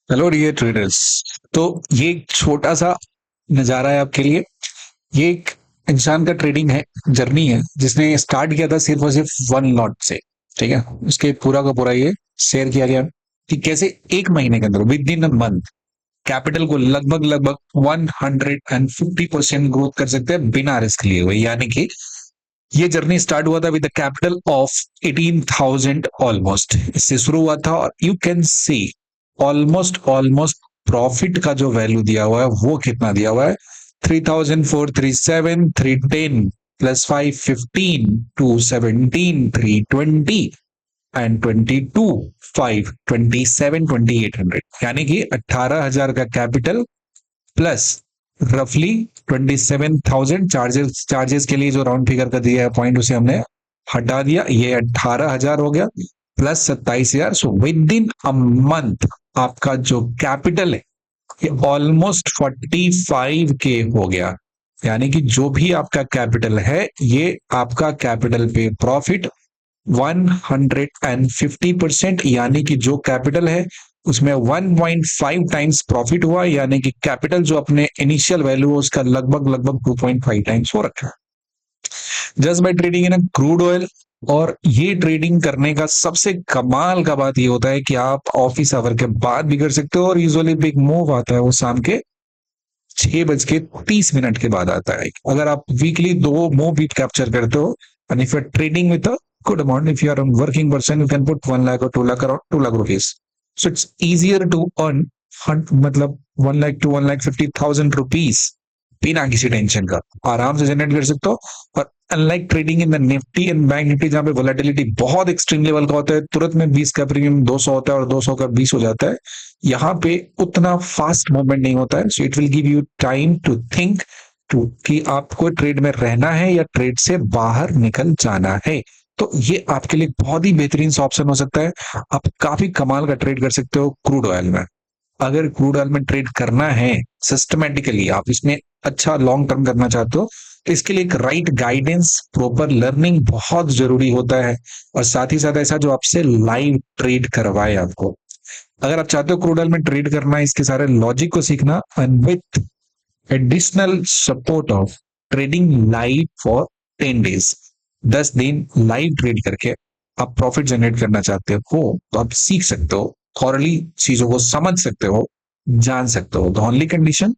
Hello dear traders. तो ये एक छोटा सा नजारा है आपके लिए। ये एक इंसान का ट्रेडिंग है, जर्नी है, जिसने स्टार्ट किया था सिर्फ और सिर्फ वन लॉट से। ठीक है, उसके पूरा का पूरा ये शेयर किया गया कि कैसे एक महीने के अंदर, with in a month, capital को लगभग लगभग 150% ग्रोथ कर सकते हैं बिना रिस्क लिए हुए। यानी कि ये जर्नी स्टार्ट हुआ था विद कैपिटल ऑफ 18,000 ऑलमोस्ट, इससे शुरू हुआ था। और you can see almost almost profit का जो वैल्यू दिया हुआ है वो कितना दिया हुआ है। 3,437, 310 प्लस 515, 217, 320 एंड 22, 527, 2,800, यानी कि 18,000 का कैपिटल प्लस रफली 27,000 चार्जेस। चार्जेस के लिए जो राउंड फिगर का दिया है पॉइंट, उसे हमने हटा दिया। ये 18,000 हो गया plus 27,000। So with in a month आपका जो कैपिटल है ये ऑलमोस्ट 45K हो गया। यानी कि जो भी आपका कैपिटल है, ये आपका कैपिटल पे प्रॉफिट 150%, यानी कि जो कैपिटल है उसमें 1.5 टाइम्स प्रॉफिट हुआ। यानी कि कैपिटल जो अपने इनिशियल वैल्यू है उसका लगभग लगभग 2.5 टाइम्स हो रखा है just by trading in a crude oil. और ये ट्रेडिंग करने का सबसे कमाल का बात ये होता है कि आप ऑफिस आवर के बाद भी कर सकते हो। और यूजुअली बिग मूव आता है वो शाम के 6:30 के बाद आता है। अगर आप वीकली दो मूव भी कैप्चर करते हो, and if you are trading with a good amount, if you are a working person, you can put 1 lakh or 2 lakh, around 2 lakh rupees. So it's easier to earn मतलब 1 lakh to 1,50,000 rupees बिना किसी tension का आराम से generate कर सकते हो। और unlike trading in the Nifty and bank Nifty, जहां पे वोलेटिलिटी बहुत एक्सट्रीम लेवल का होता है, तुरंत में 20 का प्रीमियम 200 होता है और 200 का 20 हो जाता है, यहाँ पे उतना फास्ट मूवमेंट नहीं होता है। So it will give you time to think to कि आपको ट्रेड में रहना है या ट्रेड से बाहर निकल जाना है। तो ये आपके लिए बहुत ही बेहतरीन ऑप्शन हो सकता है। आप काफी कमाल का ट्रेड कर सकते हो क्रूड ऑयल में। अगर क्रूड ऑयल में ट्रेड करना है सिस्टमेटिकली, आप इसमें अच्छा लॉन्ग टर्म करना चाहते हो, तो इसके लिए एक राइट गाइडेंस, प्रॉपर लर्निंग बहुत जरूरी होता है। और साथ ही साथ ऐसा जो आपसे लाइव ट्रेड करवाए आपको। अगर आप चाहते हो क्रूड ऑयल में ट्रेड करना है, इसके सारे लॉजिक को सीखना, and with additional support of trading live for 10 days, 10 दिन लाइव ट्रेड करके आप प्रॉफिट जनरेट करना चाहते हो, तो आप सीख सकते हो, थॉरली चीजों को समझ सकते हो, जान सकते हो। The only condition,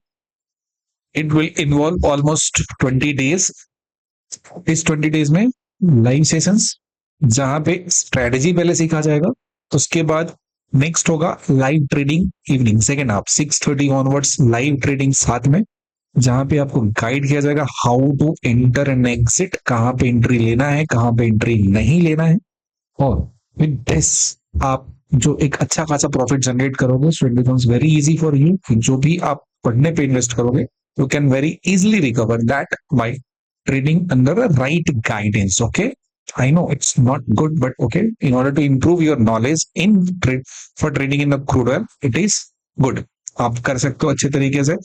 it will involve almost 20 days. इस 20 डेज में लाइव सेशंस, जहां पे स्ट्रेटेजी पहले सीखा जाएगा, उसके बाद नेक्स्ट होगा live trading evening second half 6:30 onwards, live trading साथ में, जहां पे आपको गाइड किया जाएगा how to enter and exit, कहाँ पे एंट्री लेना है, कहाँ पे एंट्री नहीं लेना है। और विद दिस आप जो एक अच्छा खासा प्रॉफिट जनरेट करोगे, so it becomes very easy for you. जो भी आप पढ़ने पे इन्वेस्ट करोगे, you can very easily recover that bye trading under a right guidance. Okay, I know it's not good, but okay, in order to improve your knowledge in trade for trading in the crude oil, it is good. आप कर सकते हो अच्छे तरीके से,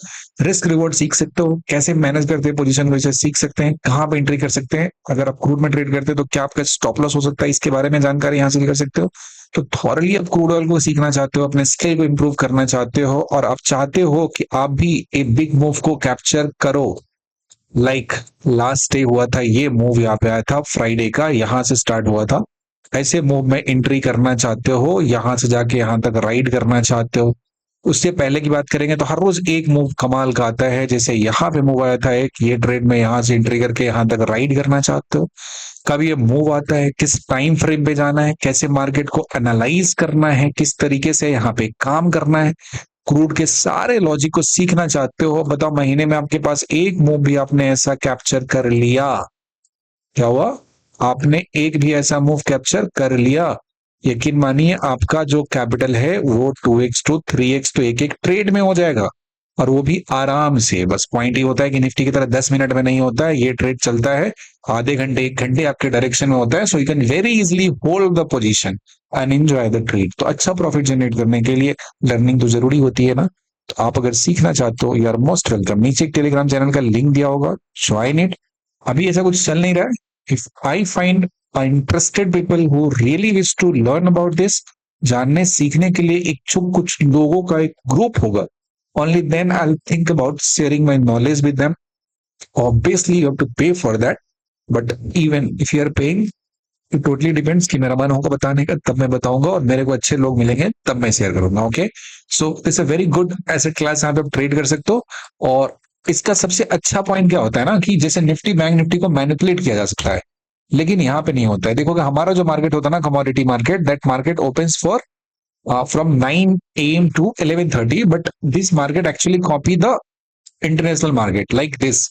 risk reward सीख सकते हो, कैसे मैनेज करते हैं पोजीशन को, इसे सीख सकते हैं, कहाँ पे एंट्री कर सकते हैं। अगर आप क्रूड में ट्रेड करते हैं तो क्या आपका स्टॉप लॉस हो सकता है, इसके बारे में जानकारी हासिल कर सकते हो। तो थॉरली आप क्रूड ऑयल को सीखना चाहते हो, अपने स्किल को इंप्रूव करना चाहते हो, और आप चाहते हो कि आप भी एक बिग मूव को कैप्चर करो। लाइक लास्ट डे हुआ था, ये मूव यहाँ पे आया था फ्राइडे का, यहाँ से स्टार्ट हुआ था। ऐसे मूव में एंट्री करना चाहते हो, यहां से जाके यहां तक राइड करना चाहते हो। उससे पहले की बात करेंगे तो हर रोज एक मूव कमाल का आता है। जैसे यहाँ पे मूव आया था एक, ये ट्रेड में यहां से एंट्री करके यहां तक राइड करना चाहते हो। कब ये मूव आता है, किस टाइम फ्रेम पे जाना है, कैसे मार्केट को एनालाइज करना है, किस तरीके से यहाँ पे काम करना है, क्रूड के सारे लॉजिक को सीखना चाहते हो। बताओ, महीने में आपके पास एक मूव भी आपने ऐसा कैप्चर कर लिया, क्या हुआ, आपने एक भी ऐसा मूव कैप्चर कर लिया, यकीन मानिए आपका जो कैपिटल है वो 2x टू 3x तो एक एक ट्रेड में हो जाएगा। और वो भी आराम से। बस पॉइंट ये होता है कि निफ्टी की तरह 10 मिनट में नहीं होता है, ये ट्रेड चलता है आधे घंटे 1 घंटे आपके डायरेक्शन में होता है। So you can very easily hold the position and enjoy the trade. तो अच्छा प्रॉफिट जनरेट करने के लिए लर्निंग तो जरूरी होती है ना। तो आप अगर सीखना चाहते हो, यू आर मोस्ट वेलकम। नीचे एक टेलीग्राम चैनल का लिंक दिया होगा, ज्वाइन इट। अभी ऐसा कुछ चल नहीं रहा है। If I find interested people who really wish to learn about this, जानने सीखने के लिए इच्छुक कुछ लोगों का एक ग्रुप होगा, only then I think about sharing my knowledge with them. Obviously you have to pay for that, but even if you are paying, it totally depends कि मेरा मन होगा बताने का तब मैं बताऊंगा, और मेरे को अच्छे लोग मिलेंगे तब मैं शेयर करूंगा. Okay, so this a very good asset class, यहाँ पे आप ट्रेड कर सकते हो. और इसका सबसे अच्छा पॉइंट क्या होता है ना, कि जैसे निफ्टी बैंक निफ्टी को मैनिपुलेट किया जा सकता है, लेकिन यहाँ पे नहीं होता है. देखो कि हमारा जो मार्केट होता है ना, commodity market, that market opens for from 9 AM to 11:30, but this market actually copy the international market like this.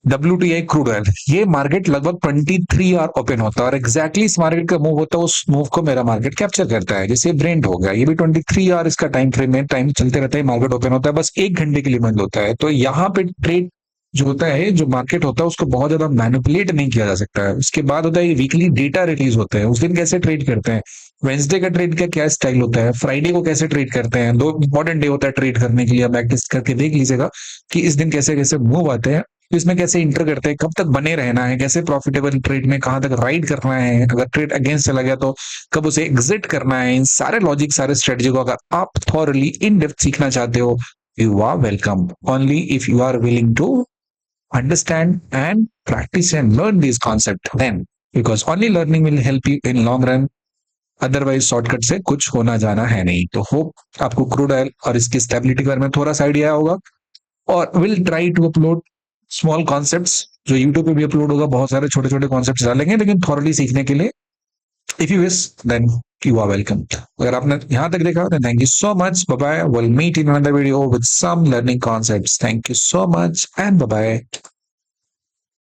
WTI crude oil, ये मार्केट लगभग 23 आवर ओपन होता है, और एग्जैक्टली इस मार्केट का मूव होता है, उस मूव को मेरा मार्केट कैप्चर करता है. जैसे ब्रेंट हो गया, ये भी 23 आवर इसका टाइम फ्रेम में टाइम चलते रहता है, मार्केट ओपन होता है, बस 1 घंटे के लिए बंद होता है. तो यहाँ पे ट्रेड जो होता है, जो मार्केट होता है, उसको बहुत ज्यादा मैनिपुलेट नहीं किया जा सकता है. उसके बाद होता है वीकली डेटा रिलीज होते हैं, उस दिन कैसे ट्रेड करते हैं, वेंसडे का ट्रेड का क्या स्टाइल होता है, फ्राइडे को कैसे ट्रेड करते हैं, 2 इंपॉर्टेंट डे होता है ट्रेड करने के लिए. आप प्रैक्टिस करके देख लीजिएगा कि इस दिन कैसे कैसे मूव आते हैं, तो इसमें कैसे इंटर करते हैं, कब तक बने रहना है, कैसे प्रॉफिटेबल ट्रेड में कहां तक राइड करना है, अगर ट्रेड अगेंस्ट चला गया तो कब उसे एग्जिट करना है. इन सारे लॉजिक, सारे स्ट्रेटजी को अगर आप थॉरली इन डेप्थ सीखना चाहते हो, you are welcome, only if you are willing to understand and practice and learn these concepts then, because only learning will help you in long run. Otherwise shortcut से कुछ होना जाना है नहीं. तो होप आपको क्रूड ऑयल और इसकी स्टेबिलिटी के बारे में थोड़ा सा आइडिया होगा, और will try to upload small concepts, जो यूट्यूब पे भी अपलोड होगा, बहुत सारे छोटे छोटे कॉन्सेप्ट्स डालेंगे, लेकिन थॉरली सीखने के लिए if you wish then you are welcome. अगर आपने यहाँ तक देखा then thank you so much, bye bye, will meet in another video with some learning concepts. Thank you so much and bye bye.